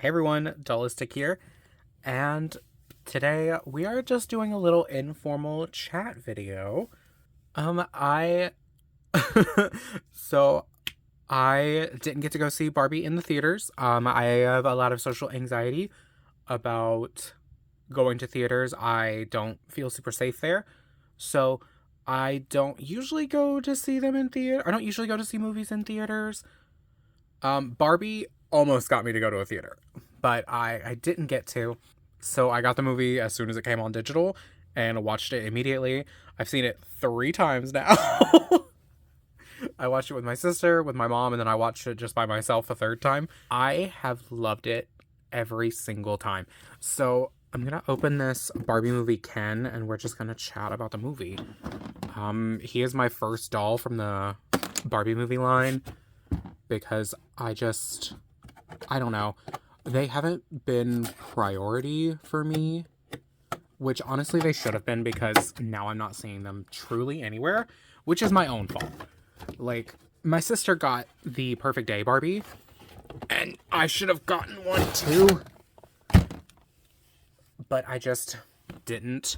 Hey everyone, Dullistic here, and today we are just doing a little informal chat video. I so I didn't get to go see Barbie in the theaters. I have a lot of social anxiety about going to theaters. I don't feel super safe there, so I don't usually go to see them in theater. I don't usually go to see movies in theaters. Barbie almost got me to go to a theater, but I didn't get to. So I got the movie as soon as it came on digital and watched it immediately. I've seen it 3 times now. I watched it with my sister, with my mom, and then I watched it just by myself a third time. I have loved it every single time. So I'm gonna open this Barbie movie Ken, and we're just gonna chat about the movie. He is my first doll from the Barbie movie line because I don't know. They haven't been priority for me, which honestly they should have been because now I'm not seeing them truly anywhere, which is my own fault. Like, my sister got the Perfect Day Barbie, and I should have gotten one too, but I just didn't.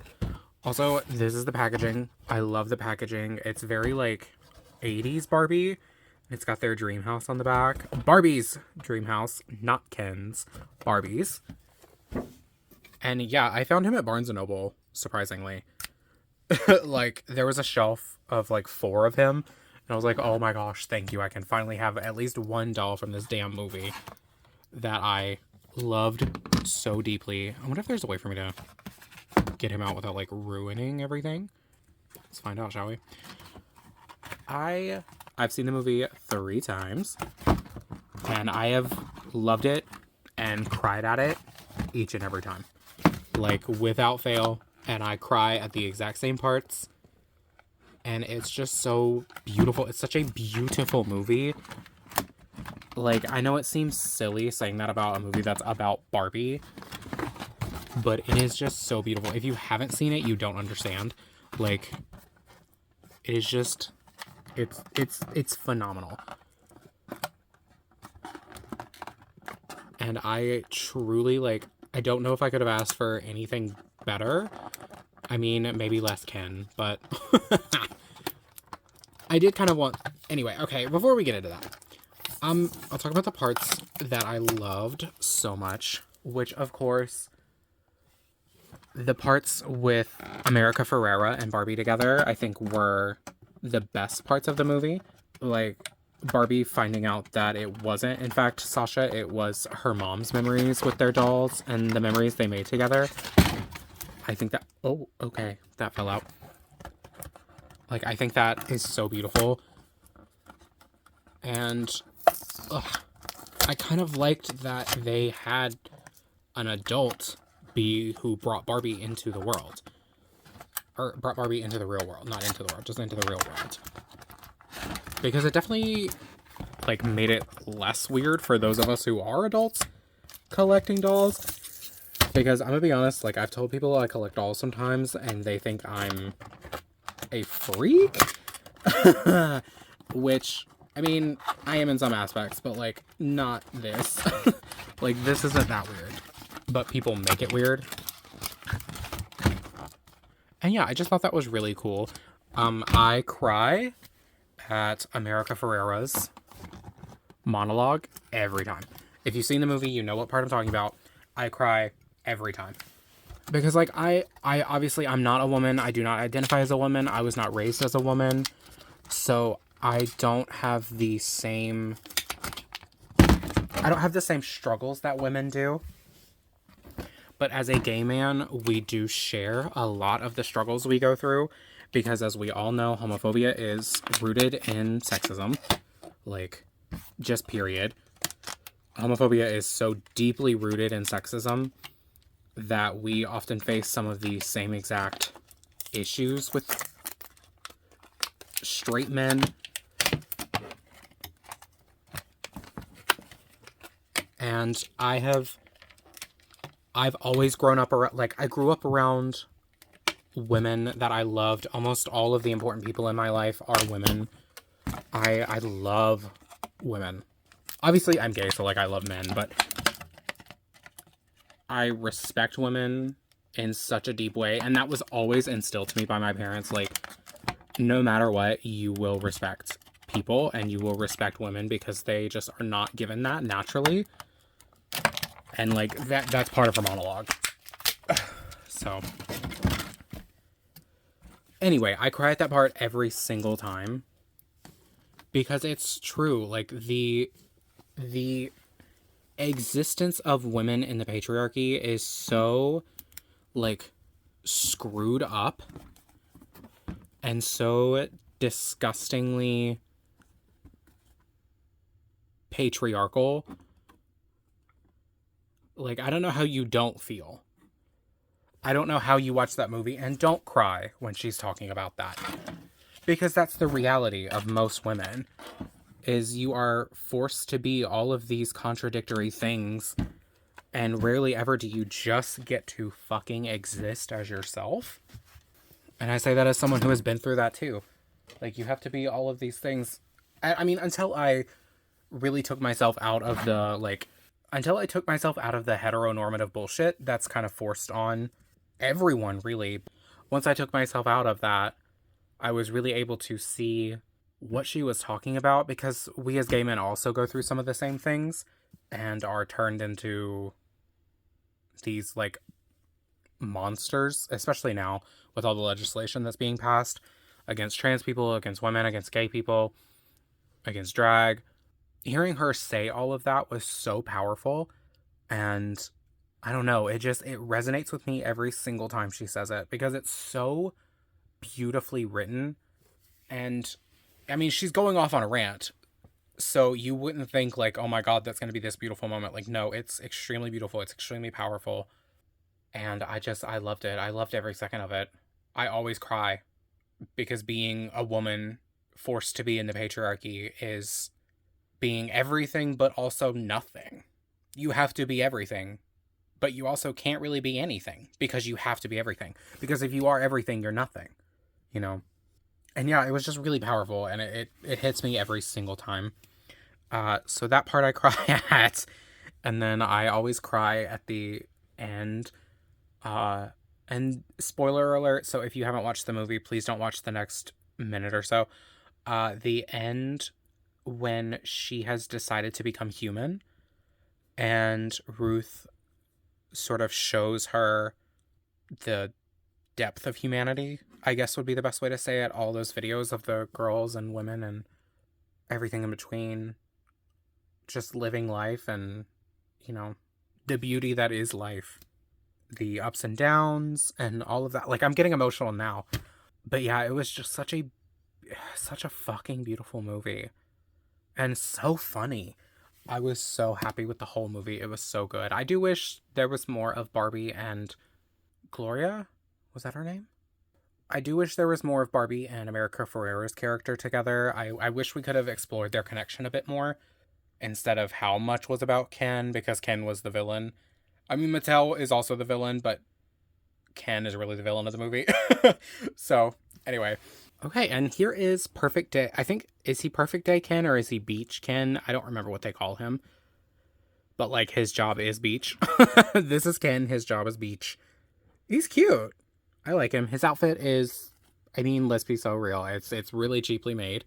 Also, this is the packaging. I love the packaging. It's very, like, 80s Barbie. It's got their dream house on the back. Barbie's dream house, not Ken's. Barbie's. And yeah, I found him at Barnes & Noble, surprisingly. Like, there was a shelf of, like, 4 of him. And I was like, oh my gosh, thank you. I can finally have at least one doll from this damn movie that I loved so deeply. I wonder if there's a way for me to get him out without, like, ruining everything. Let's find out, shall we? I've seen the movie 3 times, and I have loved it and cried at it each and every time. Like, without fail, and I cry at the exact same parts, and it's just so beautiful. It's such a beautiful movie. Like, I know it seems silly saying that about a movie that's about Barbie, but it is just so beautiful. If you haven't seen it, you don't understand. Like, it is just... It's phenomenal. And I truly, like, I don't know if I could have asked for anything better. I mean, maybe less Ken, but I did kind of want... Anyway, okay, before we get into that, I'll talk about the parts that I loved so much, which, of course, the parts with America Ferrera and Barbie together, I think, were the best parts of the movie. Like, Barbie finding out that it wasn't, in fact, Sasha, it was her mom's memories with their dolls and the memories they made together. I think that... Oh, okay. That fell out. Like, I think that is so beautiful. And I kind of liked that they had an adult be who brought Barbie into the world. Or brought Barbie into the real world. Not into the world, just into the real world. Because it definitely, like, made it less weird for those of us who are adults collecting dolls. Because I'm gonna be honest, like, I've told people I collect dolls sometimes, and they think I'm a freak. Which, I mean, I am in some aspects, but, like, not this. Like, this isn't that weird. But people make it weird. And yeah, I just thought that was really cool. I cry at America Ferrera's monologue every time. If you've seen the movie, you know what part I'm talking about. I cry every time. Because, like, I obviously, I'm not a woman. I do not identify as a woman. I was not raised as a woman. So I don't have the same struggles that women do. But as a gay man, we do share a lot of the struggles we go through because, as we all know, homophobia is rooted in sexism. Like, just period. Homophobia is so deeply rooted in sexism that we often face some of the same exact issues with straight men. And I've always grown up around, like, I grew up around women that I loved. Almost all of the important people in my life are women. I love women. Obviously, I'm gay, so, like, I love men, but I respect women in such a deep way. And that was always instilled to me by my parents. Like, no matter what, you will respect people and you will respect women because they just are not given that naturally. And like that's part of her monologue. So anyway, I cry at that part every single time because it's true. Like the existence of women in the patriarchy is so like screwed up and so disgustingly patriarchal. Like, I don't know how you don't feel. I don't know how you watch that movie and don't cry when she's talking about that. Because that's the reality of most women, is you are forced to be all of these contradictory things, and rarely ever do you just get to fucking exist as yourself. And I say that as someone who has been through that too. Like, you have to be all of these things. I mean, until I really took myself out of the, like, until I took myself out of the heteronormative bullshit that's kind of forced on everyone, really. Once I took myself out of that, I was really able to see what she was talking about, because we as gay men also go through some of the same things and are turned into these, like, monsters, especially now with all the legislation that's being passed against trans people, against women, against gay people, against drag. Hearing her say all of that was so powerful, and I don't know, it resonates with me every single time she says it, because it's so beautifully written. And I mean, she's going off on a rant, so you wouldn't think like, oh my god, that's going to be this beautiful moment. Like, no, it's extremely beautiful, it's extremely powerful, and I loved it. I loved every second of it. I always cry, because being a woman forced to be in the patriarchy is being everything but also nothing. You have to be everything, but you also can't really be anything, because you have to be everything. Because if you are everything, you're nothing, you know? And yeah, it was just really powerful, and it hits me every single time. So that part I cry at, and then I always cry at the end. And spoiler alert, so if you haven't watched the movie, please don't watch the next minute or so. The end, when she has decided to become human and Ruth sort of shows her the depth of humanity, I guess would be the best way to say it. All those videos of the girls and women and everything in between just living life, and, you know, the beauty that is life, the ups and downs and all of that. Like, I'm getting emotional now, but yeah, it was just such a fucking beautiful movie. And so funny. I was so happy with the whole movie. It was so good. I do wish there was more of Barbie and Gloria. Was that her name? I do wish there was more of Barbie and America Ferrera's character together. I wish we could have explored their connection a bit more, instead of how much was about Ken, because Ken was the villain. I mean, Mattel is also the villain, but Ken is really the villain of the movie. So, anyway. Okay, and here is Perfect Day. I think, is he Perfect Day Ken or is he Beach Ken? I don't remember what they call him. But, like, his job is beach. This is Ken, his job is beach. He's cute. I like him. His outfit is, I mean, let's be so real. It's really cheaply made.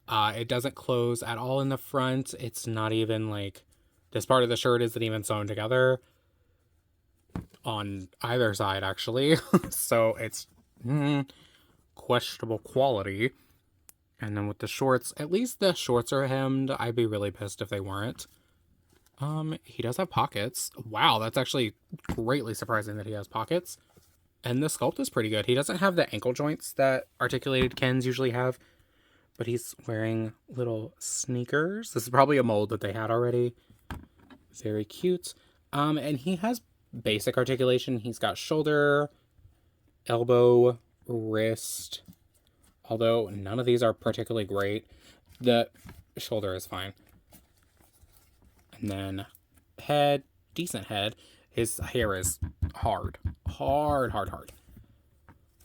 It doesn't close at all in the front. It's not even, like, this part of the shirt isn't even sewn together on either side, actually. So, it's questionable quality. And then with the shorts, at least the shorts are hemmed. I'd be really pissed if they weren't. He does have pockets. Wow, that's actually greatly surprising that he has pockets. And the sculpt is pretty good. He doesn't have the ankle joints that articulated Kens usually have, but he's wearing little sneakers. This is probably a mold that they had already. Very cute. And he has basic articulation. He's got shoulder, elbow, wrist, although none of these are particularly great. The shoulder is fine. And then head, decent head. His hair is hard.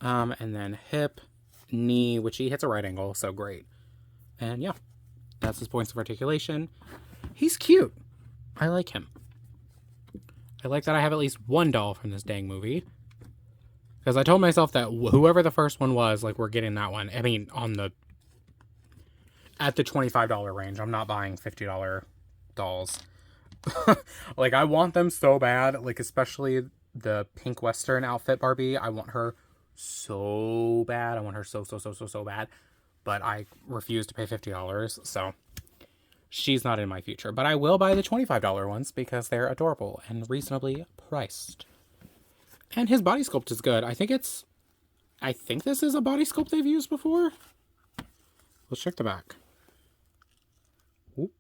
And then hip, knee, which he hits a right angle, so great. And yeah, that's his points of articulation. He's cute. I like him. I like that I have at least one doll from this dang movie. Because I told myself that whoever the first one was, like, we're getting that one. I mean, at the $25 range. I'm not buying $50 dolls. Like, I want them so bad. Like, especially the pink Western outfit Barbie. I want her so bad. I want her so bad. But I refuse to pay $50. So, she's not in my future. But I will buy the $25 ones because they're adorable and reasonably priced. And his body sculpt is good. I think this is a body sculpt they've used before. Let's check the back. Oop.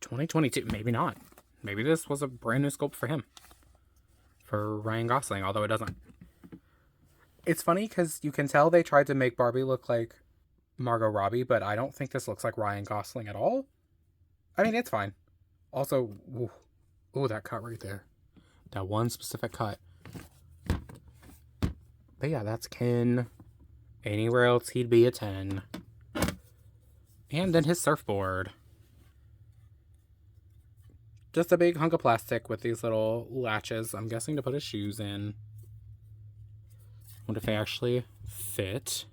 2022. Maybe not. Maybe this was a brand new sculpt for him. For Ryan Gosling, although it doesn't. It's funny because you can tell they tried to make Barbie look like Margot Robbie, but I don't think this looks like Ryan Gosling at all. I mean, it's fine. Also, ooh, that cut right there. That one specific cut. But yeah, that's Ken. Anywhere else, he'd be a 10. And then his surfboard. Just a big hunk of plastic with these little latches. I'm guessing to put his shoes in. I wonder if they actually fit.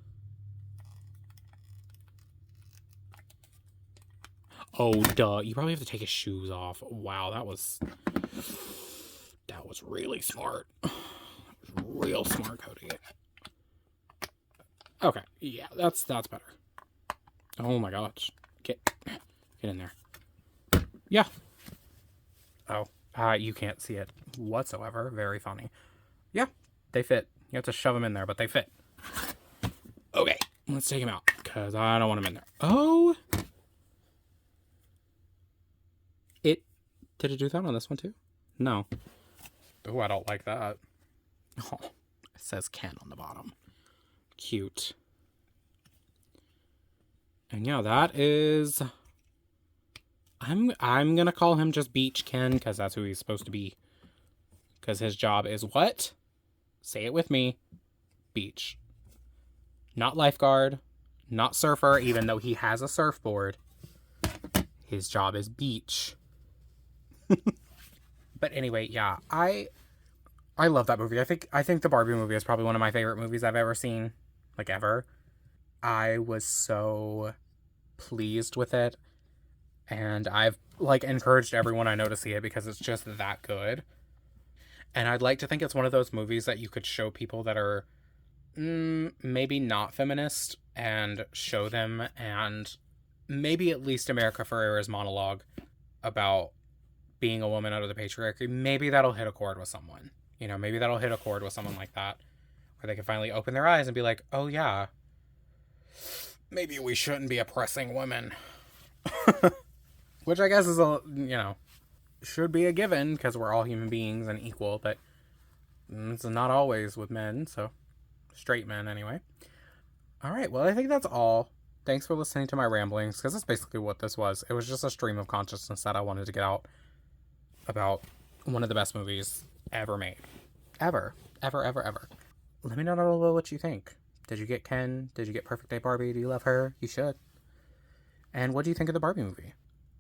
Oh, duh. You probably have to take his shoes off. Wow, that was really smart. Real smart, Cody. Okay, yeah, that's better. Oh my gosh. Get in there. Yeah. Oh, you can't see it whatsoever. Very funny. Yeah, they fit. You have to shove them in there, but they fit. Okay, let's take him out, because I don't want him in there. Oh! Did it do that on this one too? No. Oh, I don't like that. Oh, it says Ken on the bottom. Cute. And yeah, that is... I'm gonna call him just Beach Ken, because that's who he's supposed to be. Because his job is what? Say it with me. Beach. Not lifeguard. Not surfer, even though he has a surfboard. His job is beach. But anyway, yeah, I love that movie. I think the Barbie movie is probably one of my favorite movies I've ever seen. Like, ever. I was so pleased with it. And I've, like, encouraged everyone I know to see it because it's just that good. And I'd like to think it's one of those movies that you could show people that are maybe not feminist and show them, and maybe at least America Ferrera's monologue about being a woman under the patriarchy, maybe that'll hit a chord with someone. You know, maybe that'll hit a chord with someone like that, where they can finally open their eyes and be like, oh yeah, maybe we shouldn't be oppressing women. Which I guess is should be a given, because we're all human beings and equal, but it's not always with men, so straight men anyway. Alright, well, I think that's all. Thanks for listening to my ramblings, because that's basically what this was. It was just a stream of consciousness that I wanted to get out about one of the best movies ever made. Ever. Ever. Let me know what you think. Did you get Ken? Did you get Perfect Day Barbie? Do you love her? You should. And what do you think of the Barbie movie?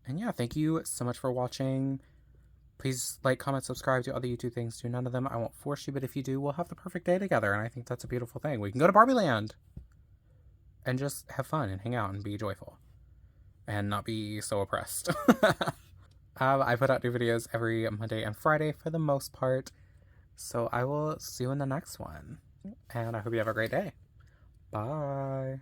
And yeah, thank you so much for watching. Please like, comment, subscribe, do other YouTube things. Do none of them. I won't force you, but if you do, we'll have the perfect day together. And I think that's a beautiful thing. We can go to Barbie Land and just have fun and hang out and be joyful and not be so oppressed. I put out new videos every Monday and Friday for the most part. So I will see you in the next one. And I hope you have a great day. Bye.